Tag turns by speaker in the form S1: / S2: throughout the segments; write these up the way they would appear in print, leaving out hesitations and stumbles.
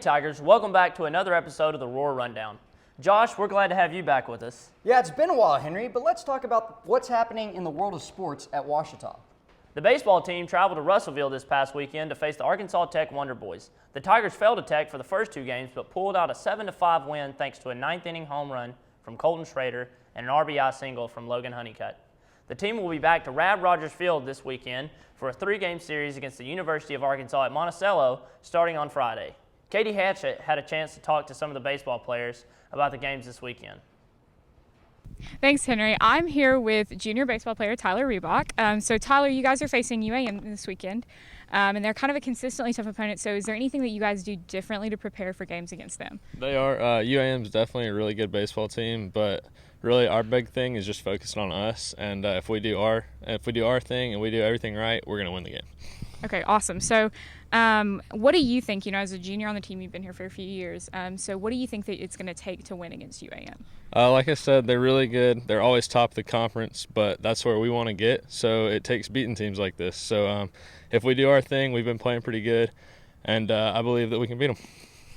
S1: Tigers, welcome back to another episode of the Roar Rundown. Josh, we're glad to have you back with us.
S2: Yeah, it's been a while, Henry, but let's talk about what's happening in the world of sports at Ouachita.
S1: The baseball team traveled to Russellville this past weekend to face the Arkansas Tech Wonder Boys. The Tigers fell to Tech for the first two games, but pulled out a 7-5 win thanks to a ninth-inning home run from Colton Shrader and an RBI single from Logan Honeycutt. The team will be back to Rad Rogers Field this weekend for a three-game series against the University of Arkansas at Monticello starting on Friday. Katie Hatchett had a chance to talk to some of the baseball players about the games this weekend.
S3: Thanks, Henry. I'm here with junior baseball player Tyler Riebock. So, Tyler, you guys are facing UAM this weekend, and they're kind of a consistently tough opponent. So is there anything that you guys do differently to prepare for games against them?
S4: They are. UAM's definitely a really good baseball team, but really our big thing is just focusing on us. And if we do our thing and we do everything right, we're going to win the game. Okay,
S3: awesome. So what do you think, as a junior on the team, you've been here for a few years, so what do you think that it's going to take to win against UAM?
S4: Like I said, they're really good. They're always top of the conference, but that's where we want to get, so it takes beating teams like this. So if we do our thing, we've been playing pretty good, and I believe that we can beat them.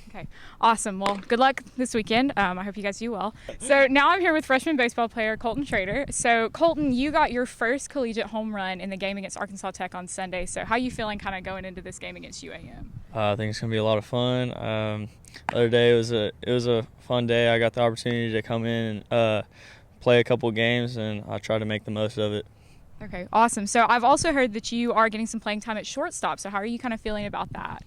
S3: Okay, awesome. Well, good luck this weekend. I hope you guys do well. So now I'm here with freshman baseball player Colton Shrader. So, Colton, you got your first collegiate home run in the game against Arkansas Tech on Sunday. So how are you feeling kind of going into this game against UAM?
S5: I think it's going to be a lot of fun. The other day it was a fun day. I got the opportunity to come in and play a couple games, and I tried to make the most of it.
S3: Okay, awesome. So I've also heard that you are getting some playing time at shortstop. So how are you kind of feeling about that?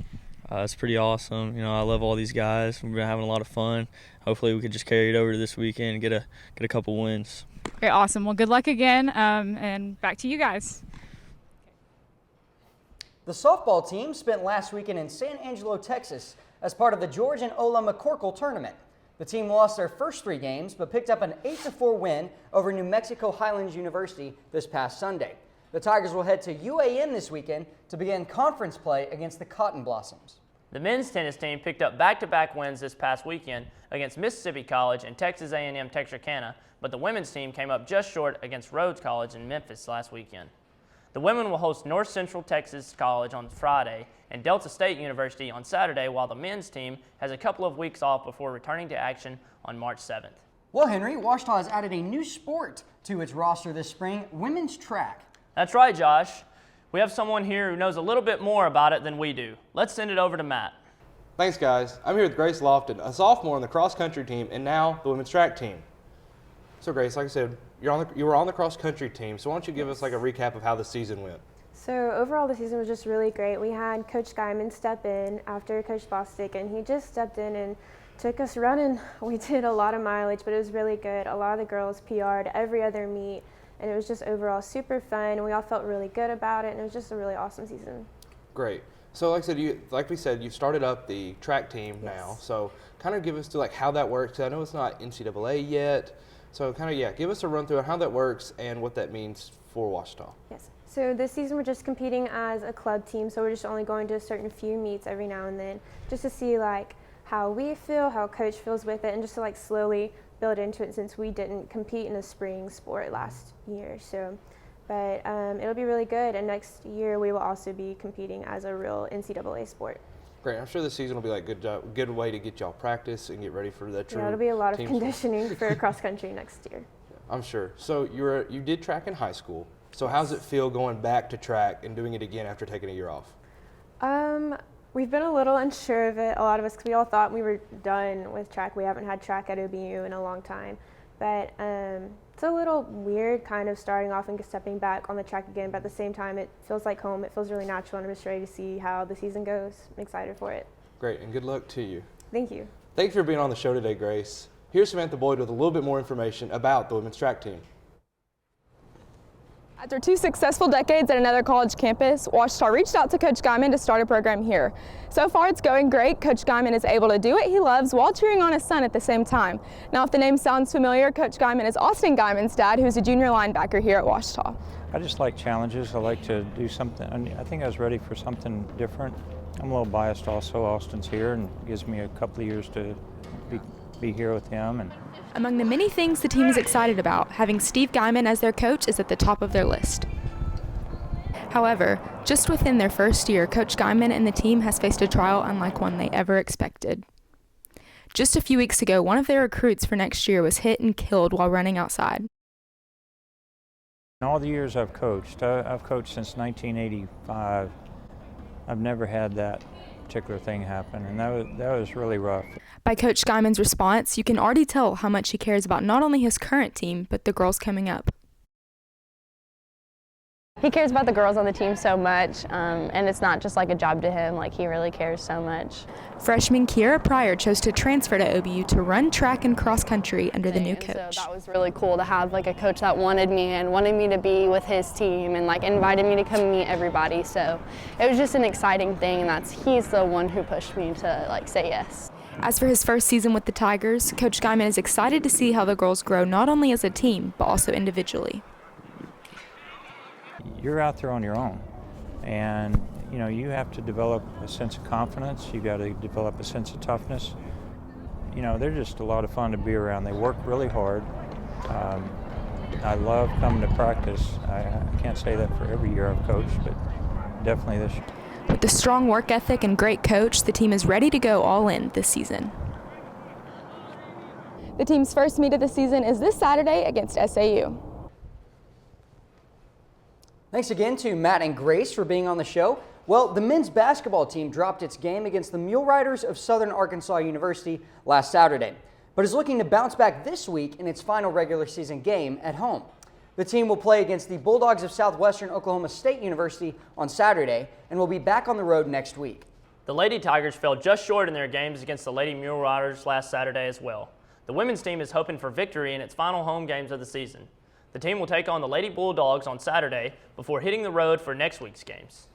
S5: It's pretty awesome. I love all these guys. We've been having a lot of fun. Hopefully we could just carry it over to this weekend and get a couple wins.
S3: Okay, awesome. Well, good luck again, and back to you guys.
S2: The softball team spent last weekend in San Angelo, Texas as part of the George and Ola McCorkle tournament. The team lost their first three games but picked up an 8-4 win over New Mexico Highlands University this past Sunday. The Tigers will head to UAM this weekend to begin conference play against the Cotton Blossoms.
S1: The men's tennis team picked up back-to-back wins this past weekend against Mississippi College and Texas A&M Texarkana, but the women's team came up just short against Rhodes College in Memphis last weekend. The women will host North Central Texas College on Friday and Delta State University on Saturday, while the men's team has a couple of weeks off before returning to action on March 7th.
S2: Well, Henry, Ouachita has added a new sport to its roster this spring, women's track.
S1: That's right, Josh. We have someone here who knows a little bit more about it than we do. Let's send it over to Matt.
S6: Thanks, guys. I'm here with Grace Loftin, a sophomore on the cross-country team and now the women's track team. So, Grace, like I said, you were on the cross-country team, so why don't you give us like a recap of how the season went?
S7: So overall, the season was just really great. We had Coach Guyman step in after Coach Bostic, and he just stepped in and took us running. We did a lot of mileage, but it was really good. A lot of the girls PR'd every other meet. And it was just overall super fun, and we all felt really good about it, and it was just a really awesome season.
S6: Great. So like we said, you've started up the track team now. So kind of give us to like how that works. I know it's not NCAA yet. So give us a run through how that works and what that means for Ouachita.
S7: Yes. So this season we're just competing as a club team, so we're just only going to a certain few meets every now and then, just to see like how we feel, how Coach feels with it, and just to like slowly build into it since we didn't compete in a spring sport last year. But it'll be really good, and next year we will also be competing as a real NCAA sport.
S6: Great. I'm sure this season will be like good way to get y'all practice and get ready for the true.
S7: Yeah, it'll be a lot of
S6: team
S7: conditioning for cross country next year.
S6: I'm sure. So you did track in high school. So how does it feel going back to track and doing it again after taking a year off?
S7: We've been a little unsure of it, a lot of us, because we all thought we were done with track. We haven't had track at OBU in a long time. But it's a little weird kind of starting off and stepping back on the track again, but at the same time it feels like home. It feels really natural, and I'm just ready to see how the season goes. I'm excited for it.
S6: Great, and good luck to you.
S7: Thank you.
S6: Thanks for being on the show today, Grace. Here's Samantha Boyd with a little bit more information about the women's track team.
S8: After 2 successful decades at another college campus, Ouachita reached out to Coach Guyman to start a program here. So far it's going great. Coach Guyman is able to do what he loves while cheering on his son at the same time. Now if the name sounds familiar, Coach Guyman is Austin Guyman's dad, who's a junior linebacker here at Ouachita.
S9: I just like challenges. I like to do something. I think I was ready for something different. I'm a little biased also. Austin's here and gives me a couple of years to be here with him. And
S10: among the many things the team is excited about, having Steve Guyman as their coach is at the top of their list.
S8: However, just within their first year, Coach Guyman and the team has faced a trial unlike one they ever expected. Just a few weeks ago, one of their recruits for next year was hit and killed while running outside.
S9: In all the years I've coached since 1985, I've never had that particular thing happen, and that was really rough.
S8: By Coach Guyman's response, you can already tell how much he cares about not only his current team, but the girls coming up.
S10: He cares about the girls on the team so much, and it's not just like a job to him, like he really cares so much.
S8: Freshman Kiera Pryor chose to transfer to OBU to run track and cross country under the new coach.
S10: So that was really cool to have like a coach that wanted me and wanted me to be with his team and like invited me to come meet everybody. So it was just an exciting thing, and he's the one who pushed me to like say yes.
S8: As for his first season with the Tigers, Coach Guyman is excited to see how the girls grow not only as a team, but also individually.
S9: You're out there on your own, and you have to develop a sense of confidence. You got to develop a sense of toughness. They're just a lot of fun to be around. They work really hard. I love coming to practice. I can't say that for every year I've coached, but definitely this year.
S8: With a strong work ethic and great coach, the team is ready to go all in this season. The team's first meet of the season is this Saturday against SAU.
S2: Thanks again to Matt and Grace for being on the show. Well, the men's basketball team dropped its game against the Mule Riders of Southern Arkansas University last Saturday, but is looking to bounce back this week in its final regular season game at home. The team will play against the Bulldogs of Southwestern Oklahoma State University on Saturday and will be back on the road next week.
S1: The Lady Tigers fell just short in their games against the Lady Mule Riders last Saturday as well. The women's team is hoping for victory in its final home games of the season. The team will take on the Lady Bulldogs on Saturday before hitting the road for next week's games.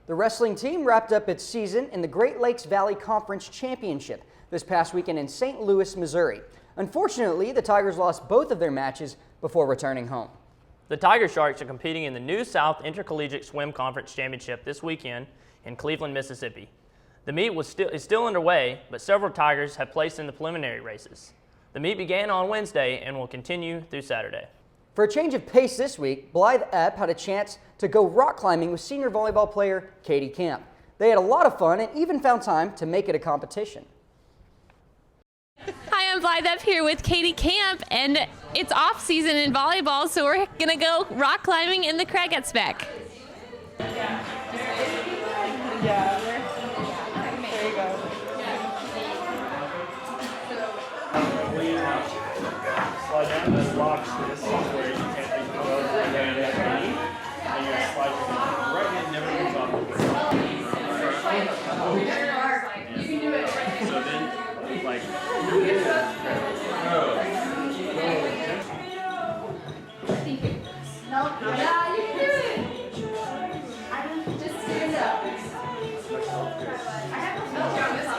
S2: The wrestling team wrapped up its season in the Great Lakes Valley Conference Championship this past weekend in St. Louis, Missouri. Unfortunately, the Tigers lost both of their matches before returning home.
S1: The Tiger Sharks are competing in the New South Intercollegiate Swim Conference Championship this weekend in Cleveland, Mississippi. The meet is still underway, but several Tigers have placed in the preliminary races. The meet began on Wednesday and will continue through Saturday.
S2: For a change of pace this week, Blythe had a chance to go rock climbing with senior volleyball player Katie Camp. They had a lot of fun and even found time to make it a competition.
S11: Hi, I'm Blythe up here with Katie Camp, and it's off season in volleyball, so we're gonna go rock climbing in the Craggetts back.
S12: Yeah. There you go. Slide down, this locks this where you can't think of it, and then you're going to slide your right hand, never moves off of it. You can do it. So then, like, no, yeah, you can do it. I mean, just stand up. I have to melt down this on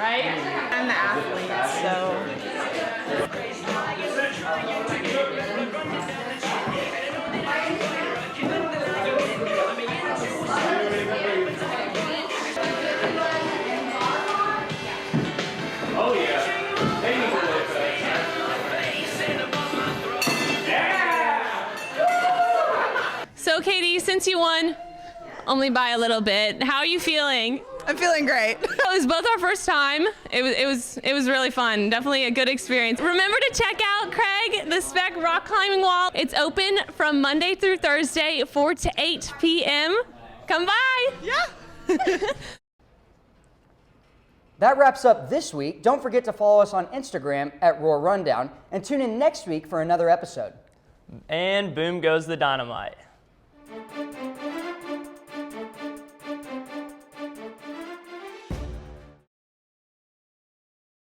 S12: I'm the athlete, so. Oh yeah.
S11: So Katie, since you won only by a little bit, how are you feeling?
S13: I'm feeling great.
S11: It was both our first time. It was really fun. Definitely a good experience. Remember to check out Craig, the Spec Rock Climbing Wall. It's open from Monday through Thursday, 4 to 8 p.m. Come by.
S13: Yeah.
S2: That wraps up this week. Don't forget to follow us on Instagram at Roar Rundown and tune in next week for another episode.
S1: And boom goes the dynamite.